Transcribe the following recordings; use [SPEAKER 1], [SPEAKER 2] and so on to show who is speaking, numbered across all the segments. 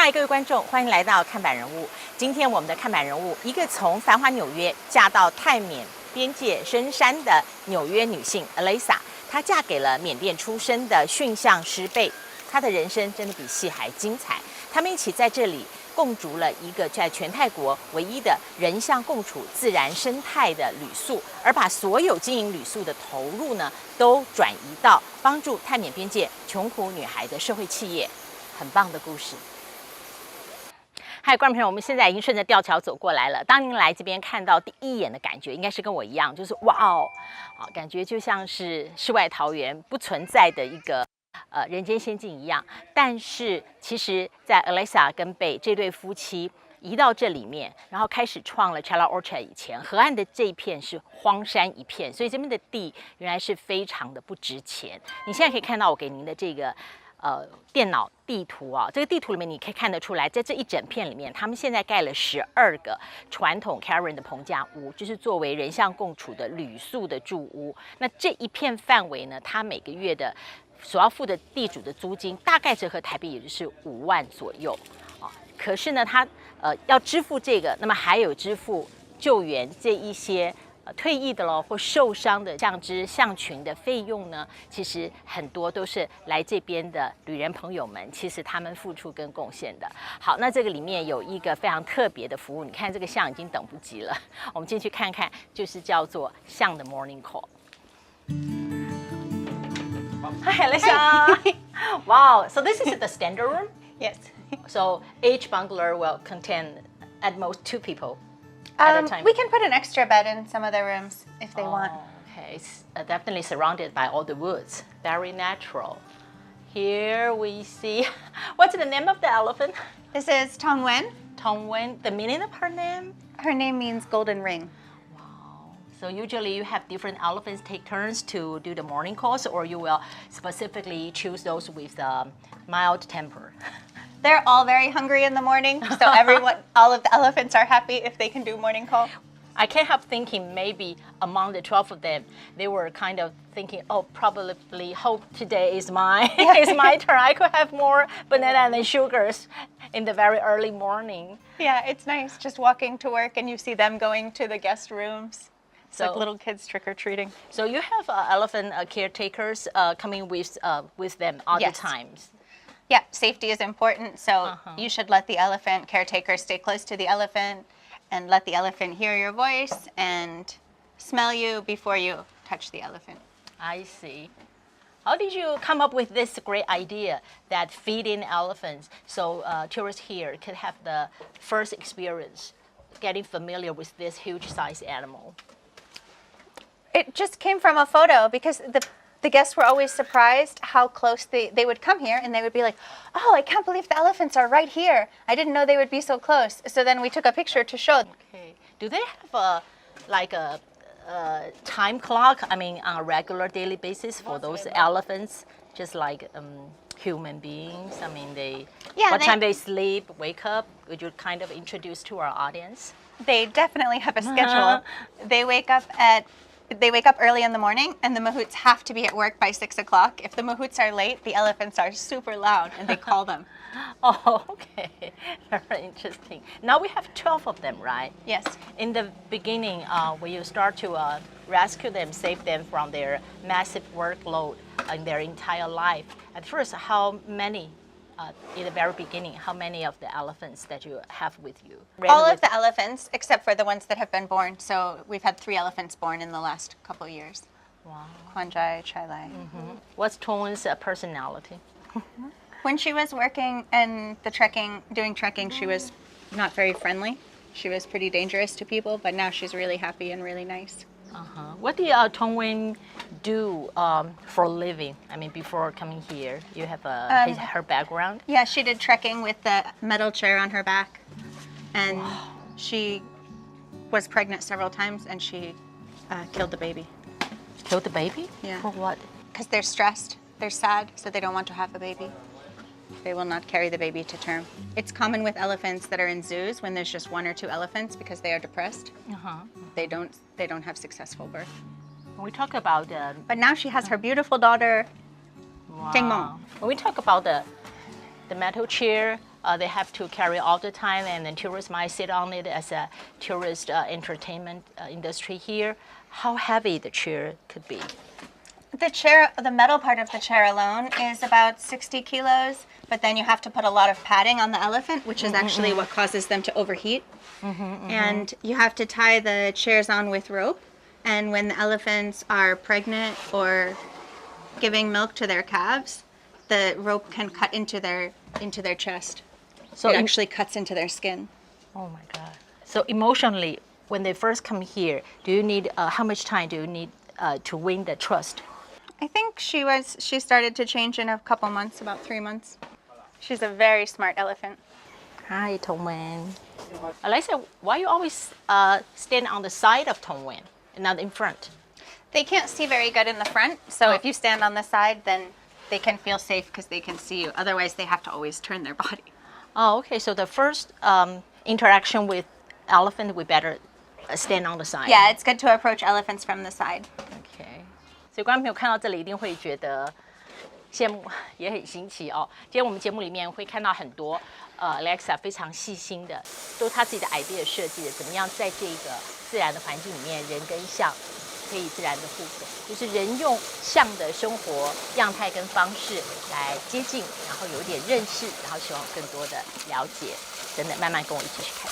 [SPEAKER 1] 嗨，各位观众，欢迎来到看板人物。今天我们的看板人物，一个从繁华纽约嫁到泰缅边界深山的纽约女性 Alisa， 她嫁给了缅甸出生的驯象师贝，她的人生真的比戏还精彩。他们一起在这里共筑了一个在全泰国唯一的人象共处自然生态的旅宿，而把所有经营旅宿的投入呢，都转移到帮助泰缅边界穷苦女孩的社会企业。很棒的故事。嗨，观众朋友，我们现在已经顺着吊桥走过来了。当您来这边看到第一眼的感觉，应该是跟我一样，就是哇哦，感觉就像是世外桃源不存在的一个人间仙境一样。但是其实，在 Alisa 跟贝这对夫妻移到这里面，然后开始创了 Chala Orchard 以前，河岸的这一片是荒山一片，所以这边的地原来是非常的不值钱。你现在可以看到我给您的这个电脑地图啊，这个地图里面你可以看得出来，在这一整片里面，他们现在盖了12个传统 Karen 的棚架屋，就是作为人象共处的旅宿的住屋。那这一片范围呢，它每个月的所要付的地主的租金，大概折合台币也就是5万左右啊。可是呢，他要支付这个，那么还有支付救援这一些退役的咯，或受伤的象只象群的费用呢，其实很多都是来这边的旅人朋友们，其实他们付出跟贡献的。好，那这个里面有一个非常特别的服务，你看这个象已经等不及了，我们进去看看，就是叫做象的 morning call。Hi, Alisa. Wow, so this is the standard room?
[SPEAKER 2] Yes.
[SPEAKER 1] So each bungalow will contain at most 2 people. At a time.
[SPEAKER 2] We can put an extra bed in some of the rooms if they want.
[SPEAKER 1] Okay, it's definitely surrounded by all the woods. Very natural. Here we see, what's the name of the elephant?
[SPEAKER 2] This is Tong Wen.
[SPEAKER 1] Tong Wen. The meaning of her name?
[SPEAKER 2] Her name means golden ring.
[SPEAKER 1] Wow. So usually you have different elephants take turns to do the morning calls, or you will specifically choose those with mild temper.
[SPEAKER 2] They're all very hungry in the morning, so all of the elephants are happy if they can do morning call.
[SPEAKER 1] I can't help thinking maybe among the 12 of them, they were kind of thinking, oh, probably hope today is my turn. I could have more banana and sugars in the very early morning.
[SPEAKER 2] Yeah, it's nice just walking to work and you see them going to the guest rooms. It's like little kids trick-or-treating.
[SPEAKER 1] So you have elephant caretakers coming with them all the times.
[SPEAKER 2] Yeah, safety is important, so you should let the elephant caretaker stay close to the elephant and let the elephant hear your voice and smell you before you touch the elephant.
[SPEAKER 1] I see. How did you come up with this great idea that feeding elephants so tourists here could have the first experience getting familiar with this huge-sized animal?
[SPEAKER 2] It just came from a photo because the guests were always surprised how close they would come here, and they would be like, oh, I can't believe the elephants are right here. I didn't know they would be so close. So then we took a picture to show.
[SPEAKER 1] Okay. Do they have a time clock, I mean, on a regular daily basis for those elephants, just like human beings? I mean, what time they sleep, wake up? Would you kind of introduce to our audience?
[SPEAKER 2] They definitely have a schedule. They wake up early in the morning, and the mahouts have to be at work by 6 o'clock. If the mahouts are late, the elephants are super loud, and they call them.
[SPEAKER 1] Oh, okay. Very interesting. Now we have 12 of them, right?
[SPEAKER 2] Yes.
[SPEAKER 1] In the beginning, when you start to rescue them, save them from their massive workload in their entire life, at first, how many, in the very beginning, how many of the elephants that you have with you?
[SPEAKER 2] All of the elephants, except for the ones that have been born. So we've had 3 elephants born in the last couple of years.
[SPEAKER 1] Wow.
[SPEAKER 2] Kwanjai, Chailai.
[SPEAKER 1] What's Tongwen's personality?
[SPEAKER 2] When she was working in the doing trekking, she was not very friendly. She was pretty dangerous to people, but now she's really happy and really nice.
[SPEAKER 1] What did Tongwen do for a living? I mean, before coming here, you have her background?
[SPEAKER 2] Yeah, she did trekking with the metal chair on her back. And she was pregnant several times, and she killed the baby.
[SPEAKER 1] Killed the baby?
[SPEAKER 2] Yeah.
[SPEAKER 1] For what?
[SPEAKER 2] Because they're stressed. They're sad, so they don't want to have a baby. They will not carry the baby to term. It's common with elephants that are in zoos when there's just 1 or 2 elephants because they are depressed. They don't have successful birth.
[SPEAKER 1] When we talk about
[SPEAKER 2] But now she has her beautiful daughter, Tingmong.
[SPEAKER 1] When we talk about the metal chair, they have to carry all the time, and then tourists might sit on it as a tourist entertainment industry here. How heavy the chair could be?
[SPEAKER 2] The chair, the metal part of the chair alone is about 60 kilos, but then you have to put a lot of padding on the elephant, which is actually what causes them to overheat. And you have to tie the chairs on with rope. And when the elephants are pregnant or giving milk to their calves, the rope can cut into their chest. So it actually cuts into their skin.
[SPEAKER 1] Oh my God. So emotionally, when they first come here, do you need, how much time do you need to win the trust?
[SPEAKER 2] I think she started to change in a couple months, about 3 months. She's a very smart elephant.
[SPEAKER 1] Hi, Tongwen. Alexa, why you always stand on the side of Tongwen and not in front?
[SPEAKER 2] They can't see very good in the front, so if you stand on the side, then they can feel safe because they can see you. Otherwise, they have to always turn their body.
[SPEAKER 1] Oh, okay. So the first interaction with elephant, we better stand on the side.
[SPEAKER 2] Yeah, it's good to approach elephants from the side.
[SPEAKER 1] Okay. 所以观众朋友看到这里一定会觉得羡慕，也很新奇哦。今天我们节目里面会看到很多Alexa 非常细心的，都是他自己的 idea 设计的，怎么样在这个自然的环境里面，人跟象可以自然的互动，就是人用象的生活样态跟方式来接近，然后有点认识，然后希望有更多的了解，等等，慢慢跟我一起去看。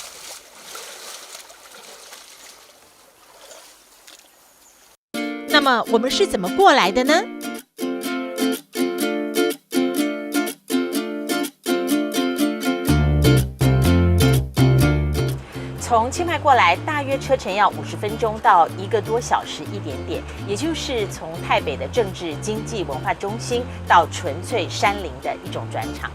[SPEAKER 3] 那么我们是怎么过来的呢？
[SPEAKER 1] 从清迈过来，大约车程要50分钟到1个多小时一点点，也就是从台北的政治、经济、文化中心到纯粹山林的一种转场。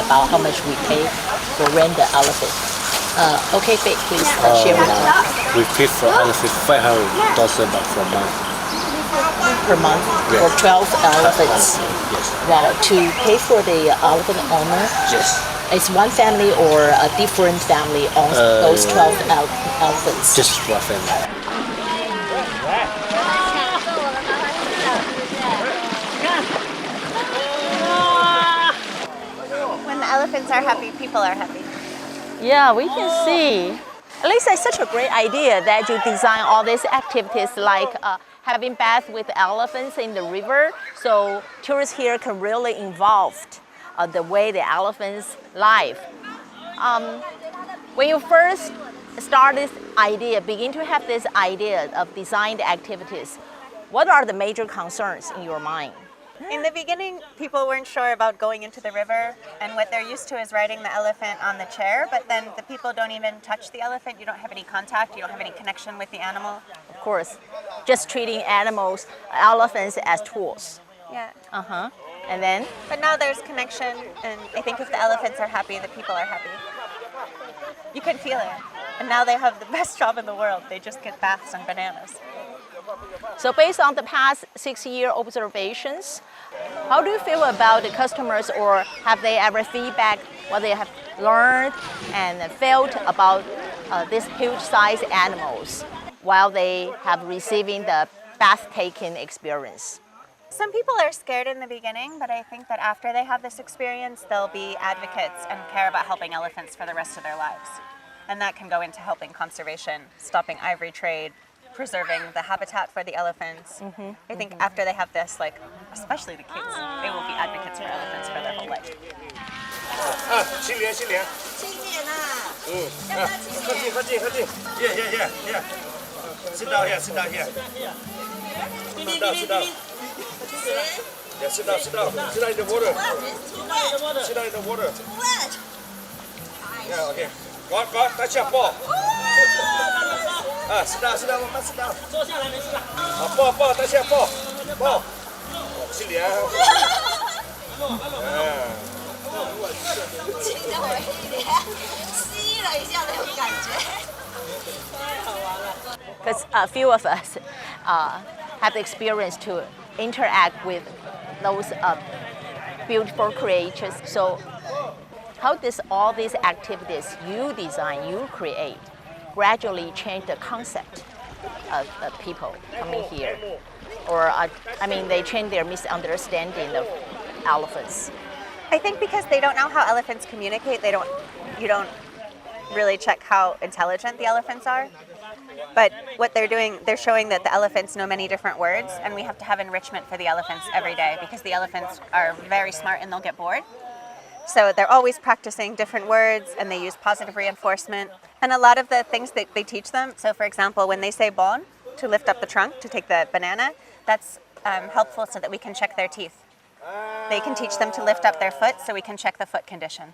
[SPEAKER 1] About how much we pay for rent the elephant. Okay, Faith, please share with us.
[SPEAKER 4] We pay for elephant $500 per month.
[SPEAKER 1] Per month for 12 elephants.
[SPEAKER 4] Yes.
[SPEAKER 1] Well, to pay for the elephant owner,
[SPEAKER 4] Yes.
[SPEAKER 1] it's one family or a different family owns those 12 elephants?
[SPEAKER 4] Just one family.
[SPEAKER 2] When the elephants are happy, people are happy.
[SPEAKER 1] Yeah, we can see. Lisa, it's such a great idea that you design all these activities like having bath with elephants in the river, so tourists here can really involve the way the elephants live. When you first start this idea, begin to have this idea of designed activities, what are the major concerns in your mind?
[SPEAKER 2] In the beginning, people weren't sure about going into the river, and what they're used to is riding the elephant on the chair, but then the people don't even touch the elephant. You don't have any contact, you don't have any connection with the animal.
[SPEAKER 1] Of course, just treating animals, elephants as tools.
[SPEAKER 2] Yeah.
[SPEAKER 1] Uh-huh. And then?
[SPEAKER 2] But now there's connection, and I think if the elephants are happy, the people are happy. You can feel it. And now they have the best job in the world. They just get baths and bananas.
[SPEAKER 1] So based on the past 6-year observations, how do you feel about the customers, or have they ever feedback what they have learned and felt about these huge size animals while they have receiving the bath-taking experience?
[SPEAKER 2] Some people are scared in the beginning, but I think that after they have this experience, they'll be advocates and care about helping elephants for the rest of their lives. And that can go into helping conservation, stopping ivory trade, preserving the habitat for the elephants. I think after they have this, like, especially the kids, they will be advocates for elephants for their whole life.
[SPEAKER 4] 新年新年。新年啊！靠近。Yeah. Sit down here. Sit down. Yeah, sit down. Sit down in the water. Sit down in the water. Yeah, okay. 搞，大家抱。sit down， 慢慢 sit down。坐下来没事了。抱，大家抱。新年。
[SPEAKER 5] 紧张我一点，吸了一下那种感觉。太好玩了。
[SPEAKER 1] because a few of us have the experience to interact with those beautiful creatures. So how does all these activities you design, you create, gradually change the concept of people coming here? Or, they change their misunderstanding of elephants.
[SPEAKER 2] I think because they don't know how elephants communicate, you don't really check how intelligent the elephants are. But what they're doing, they're showing that the elephants know many different words, and we have to have enrichment for the elephants every day because the elephants are very smart and they'll get bored. So they're always practicing different words, and they use positive reinforcement. And a lot of the things that they teach them, so for example, when they say bon, to lift up the trunk, to take the banana, that's helpful so that we can check their teeth. They can teach them to lift up their foot so we can check the foot condition.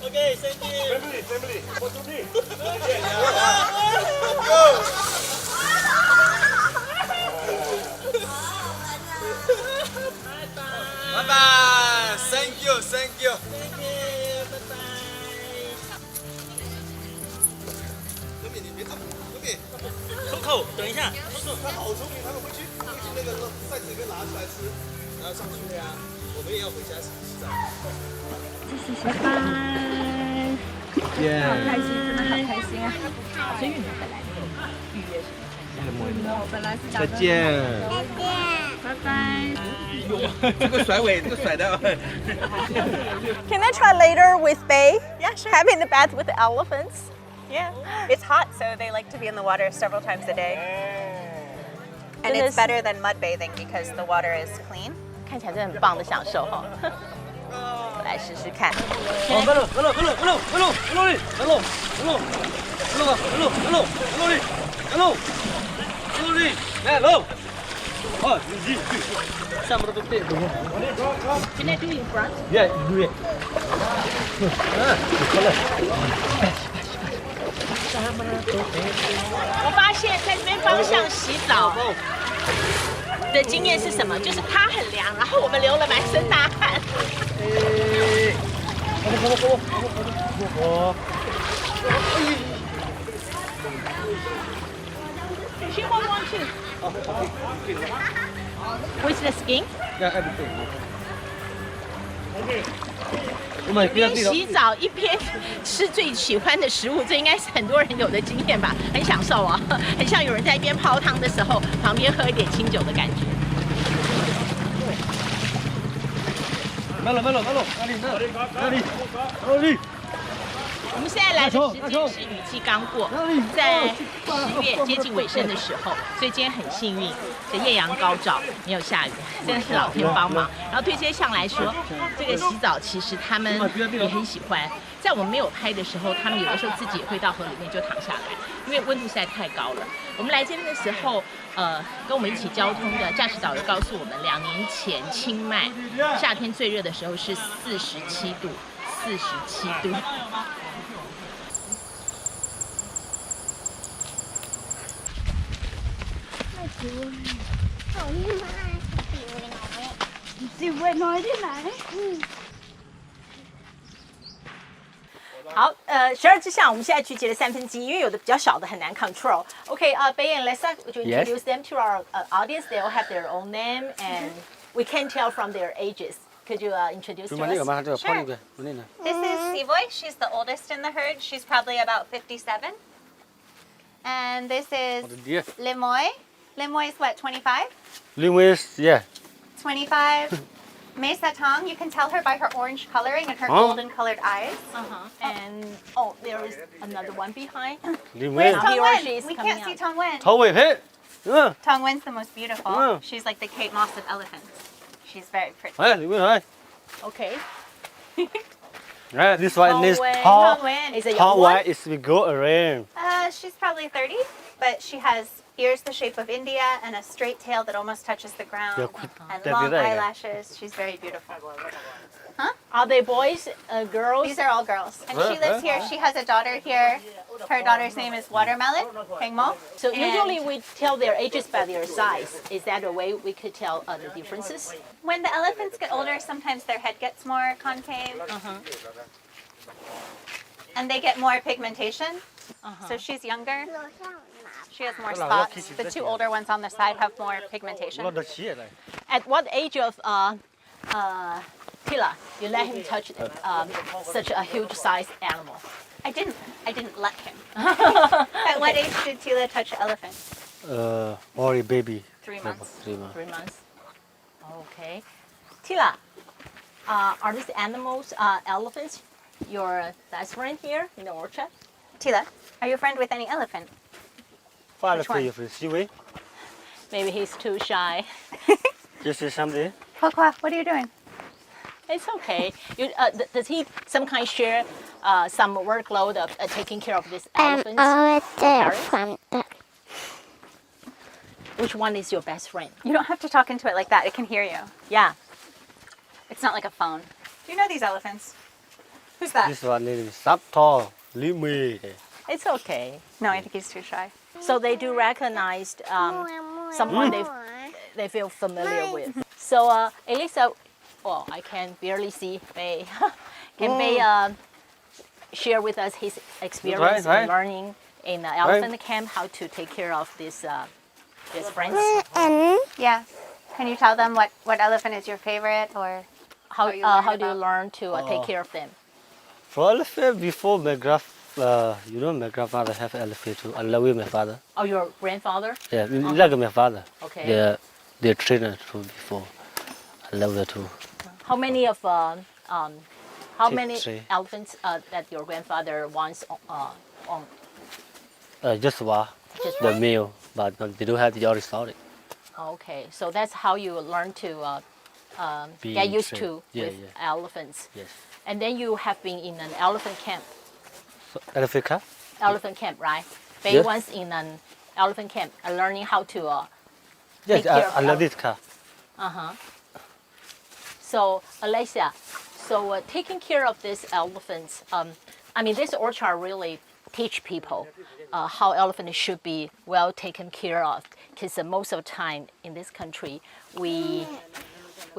[SPEAKER 4] Okay, thank you. Family. What's your name? Bye bye. Thank you. Thank you. Bye bye. 哥米，你别动，哥米。Coco，等一下。Coco，他好聪明，他们回去那个袋子给拿出来吃，然后上去呀。我们也要回家洗澡。
[SPEAKER 1] 拜拜。
[SPEAKER 5] 好开心，
[SPEAKER 1] 真的好开心啊！所以你们本来没有预约什么？
[SPEAKER 5] 我本来是
[SPEAKER 6] 再见。
[SPEAKER 5] 拜拜。
[SPEAKER 6] 这个甩尾，这个甩的。
[SPEAKER 1] Can I try later with Bay?
[SPEAKER 2] Yeah, sure.
[SPEAKER 1] Having the bath with the elephants?
[SPEAKER 2] Yeah, it's hot, so they like to be in the water several times a day. And it's better than mud bathing because the water is clean.
[SPEAKER 1] 看起来真的很棒的享受哈。我来试试看。Can I do in front?
[SPEAKER 6] Yeah, do it.
[SPEAKER 1] 我发现在这边方向洗澡的经验是什么？就是它很凉，然后我们流了满身大汗。She won't want to. With the skin?
[SPEAKER 6] Yeah, everything.
[SPEAKER 1] 一边洗澡一边吃最喜欢的食物，这应该是很多人有的经验吧，很享受啊，很像有人在一边泡汤的时候，旁边喝一点清酒的感觉。
[SPEAKER 6] 慢了，哪里？
[SPEAKER 1] 我们现在来的时间是雨季刚过，在10月接近尾声的时候，所以今天很幸运，这艳阳高照，没有下雨，真的是老天帮忙。然后对这些象来说，这个洗澡其实他们也很喜欢。在我们没有拍的时候，他们有的时候自己也会到河里面就躺下来，因为温度实在太高了。我们来这边的时候，跟我们一起交通的驾驶导游告诉我们，2年前清迈夏天最热的时候是47度。好，12只象，我们现在聚集了1/3，因为有的比较小的很难 control. Okay, Bay and Lesa, would you introduce them to our audience? They all have their own name, and we can tell from their ages. Could you introduce to us?
[SPEAKER 2] Sure. This is Sivoy. She's the oldest in the herd. She's probably about 57. And this is Limoy. Limoy is what, 25?
[SPEAKER 6] Limoy, yeah.
[SPEAKER 2] 25. Mesa Tong, you can tell her by her orange coloring and her golden colored eyes.
[SPEAKER 1] And there is another one behind.
[SPEAKER 2] Where's
[SPEAKER 6] Limoy.
[SPEAKER 2] Tong
[SPEAKER 1] Here
[SPEAKER 2] Wen?
[SPEAKER 1] she is
[SPEAKER 2] We
[SPEAKER 1] coming
[SPEAKER 2] can't see
[SPEAKER 1] out.
[SPEAKER 2] Tong Wen.
[SPEAKER 6] 头尾黑。
[SPEAKER 2] Tong Wen's the most beautiful. She's like the Kate Moss of elephants. She's very pretty.
[SPEAKER 6] 里面来。
[SPEAKER 1] Okay.
[SPEAKER 6] This one is
[SPEAKER 2] Tong Wen.
[SPEAKER 1] Is it
[SPEAKER 6] how
[SPEAKER 1] young one?
[SPEAKER 6] wide is we go around.
[SPEAKER 2] She's probably 30, but she has ears the shape of India and a straight tail that almost touches the ground. And
[SPEAKER 6] That's
[SPEAKER 2] long
[SPEAKER 6] right.
[SPEAKER 2] eyelashes. She's very beautiful.
[SPEAKER 1] Are they boys, girls?
[SPEAKER 2] These are all girls. And she lives here. She has a daughter here. Her daughter's name is Watermelon, Pengmo.
[SPEAKER 1] So
[SPEAKER 2] And
[SPEAKER 1] usually we tell their ages by their size. Is that a way we could tell the differences?
[SPEAKER 2] when the elephants get older, sometimes their head gets more concave. And they get more pigmentation. So she's younger. She has more spots. The two older ones on the side have more pigmentation.
[SPEAKER 6] 我的鞋来。
[SPEAKER 1] At what age of Tila you let him touch such a huge size animal?
[SPEAKER 2] I didn't let him. At what age did Tila touch an elephant?
[SPEAKER 6] Only baby.
[SPEAKER 2] 3 months.
[SPEAKER 6] 3 months.
[SPEAKER 1] 3 months. Okay. Tila, are these animals, elephants, your best friend here in the orchard?
[SPEAKER 2] Tila, are you a friend with any elephant?
[SPEAKER 6] 发了
[SPEAKER 2] Which one?
[SPEAKER 6] 这一份细微，
[SPEAKER 1] Maybe he's too shy.
[SPEAKER 6] 这是something.
[SPEAKER 2] Kwakwa, what are you doing?
[SPEAKER 1] It's okay. Does he some kind share some workload of taking care of these elephants?
[SPEAKER 7] always
[SPEAKER 1] there
[SPEAKER 7] from the
[SPEAKER 1] Which one is your best friend?
[SPEAKER 2] You don't have to talk into it like that. It can hear you.
[SPEAKER 1] Yeah.
[SPEAKER 2] It's not like a phone. Do you know these elephants? Who's that?
[SPEAKER 6] This one is Sapto Limi.
[SPEAKER 1] It's okay.
[SPEAKER 2] No, I think he's too shy.
[SPEAKER 1] So they do recognize someone they feel familiar with. So Elisa, well, I can barely see Bei. Can Bei share with us his experience
[SPEAKER 6] Right.
[SPEAKER 1] in learning in the elephant camp how to take care of these friends?
[SPEAKER 2] Yeah. Can you tell them what elephant is your favorite or
[SPEAKER 1] How
[SPEAKER 2] you learn
[SPEAKER 1] how do you
[SPEAKER 2] about-
[SPEAKER 1] learn to take care of them?
[SPEAKER 6] For elephant, before my my grandfather have elephant too. I love my father.
[SPEAKER 1] Oh, your grandfather?
[SPEAKER 6] Yeah, like my father.
[SPEAKER 1] Okay.
[SPEAKER 6] They're trainer too before. I love that too.
[SPEAKER 1] How many of how many
[SPEAKER 6] Three.
[SPEAKER 1] elephants that your grandfather once owned?
[SPEAKER 6] Just one.
[SPEAKER 1] Just
[SPEAKER 6] The male, but they don't have the already solid.
[SPEAKER 1] Okay, so that's how you learn to
[SPEAKER 6] Be
[SPEAKER 1] get used
[SPEAKER 6] trained.
[SPEAKER 1] to
[SPEAKER 6] Yeah,
[SPEAKER 1] with
[SPEAKER 6] yeah.
[SPEAKER 1] elephants.
[SPEAKER 6] Yes.
[SPEAKER 1] And then you have been in an elephant camp.
[SPEAKER 6] So, elephant car?
[SPEAKER 1] Elephant camp, right? Bei
[SPEAKER 6] Yes.
[SPEAKER 1] once in an elephant camp, learning how to
[SPEAKER 6] Yes,
[SPEAKER 1] take care of
[SPEAKER 6] I love this car.
[SPEAKER 1] So, Alicia, so taking care of these elephants, I mean, this orchard really teach people how elephants should be well taken care of. Because most of the time in this country, we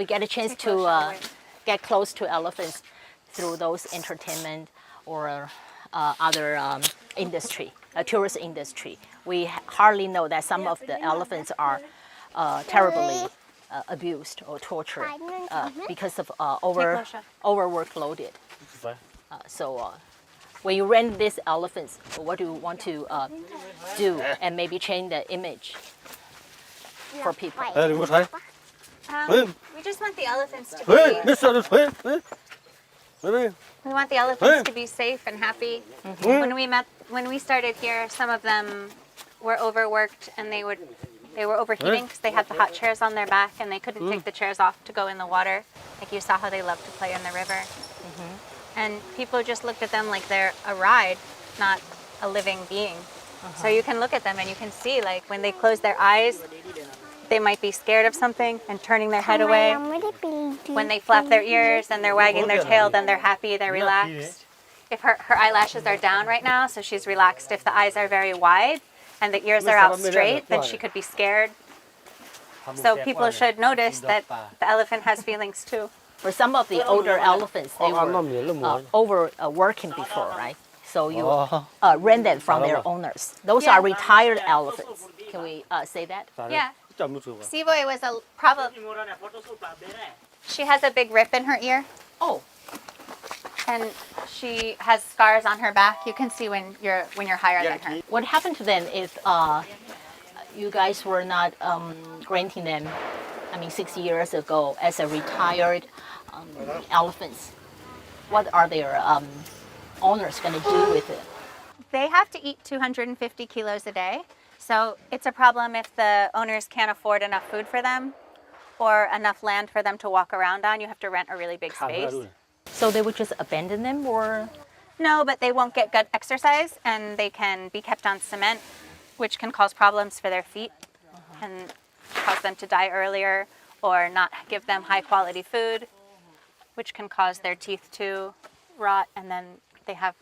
[SPEAKER 1] get a chance to get close to elephants through those entertainment or other industry, tourist industry. We hardly know that some of the elephants are terribly abused or tortured because of overworkloaded. So when you rent these elephants, what do you want to do and maybe change the image for people?
[SPEAKER 6] What time?
[SPEAKER 2] we just want the elephants to
[SPEAKER 6] Hey,
[SPEAKER 2] be
[SPEAKER 6] Mr. Hey.
[SPEAKER 2] we want the elephants to be safe and happy. When we started here, some of them were overworked and they were overheating because they had the hot chairs on their back and they couldn't take the chairs off to go in the water. Like you saw how they love to play in the river. And people just looked at them like they're a ride, not a living being. So you can look at them and you can see, like, when they close their eyes, they might be scared of something and turning their head away. When they flap their ears and they're wagging their tail, then they're happy, they're relaxed. If her eyelashes are down right now, so she's relaxed. If the eyes are very wide and the ears are out straight, then she could be scared. So people should notice that the elephant has feelings too.
[SPEAKER 1] For some of the older elephants, they were overworking before, right? So you rent them from their owners. Those are retired elephants. Can we say that?
[SPEAKER 2] Yeah. Sivoy was a problem. She has a big rip in her ear.
[SPEAKER 1] Oh,
[SPEAKER 2] And she has scars on her back. You can see when you're higher than her.
[SPEAKER 1] what happened to them if you guys were not renting them? I mean, 6 years ago, as a retired elephants. What are their owners going to do with it?
[SPEAKER 2] They have to eat 250 kilos a day. So it's a problem if the owners can't afford enough food for them or enough land for them to walk around on. You have to rent a really big space.
[SPEAKER 1] So they would just abandon them, or
[SPEAKER 2] No, but they won't get good exercise and they can be kept on cement which can cause problems for their feet and cause them to die earlier, or not give them high quality food, which can cause their teeth to rot, and then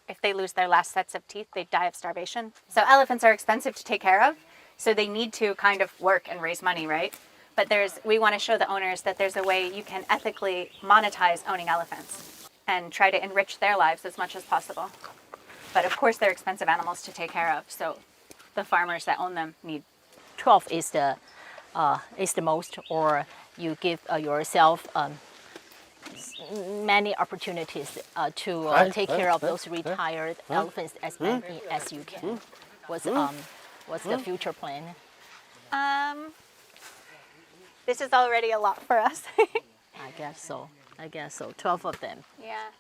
[SPEAKER 2] if they lose their last sets of teeth, they die of starvation. So elephants are expensive to take care of, so they need to kind of work and raise money, right? But we want to show the owners that there's a way you can ethically monetize owning elephants and try to enrich their lives as much as possible. But of course, they're expensive animals to take care of, so the farmers that own them need.
[SPEAKER 1] 12 is the most, or you give yourself many opportunities to take care of those retired elephants as many as you can. What's the future plan?
[SPEAKER 2] This is already a lot for us.
[SPEAKER 1] I guess so. 12 of them.
[SPEAKER 2] Yeah.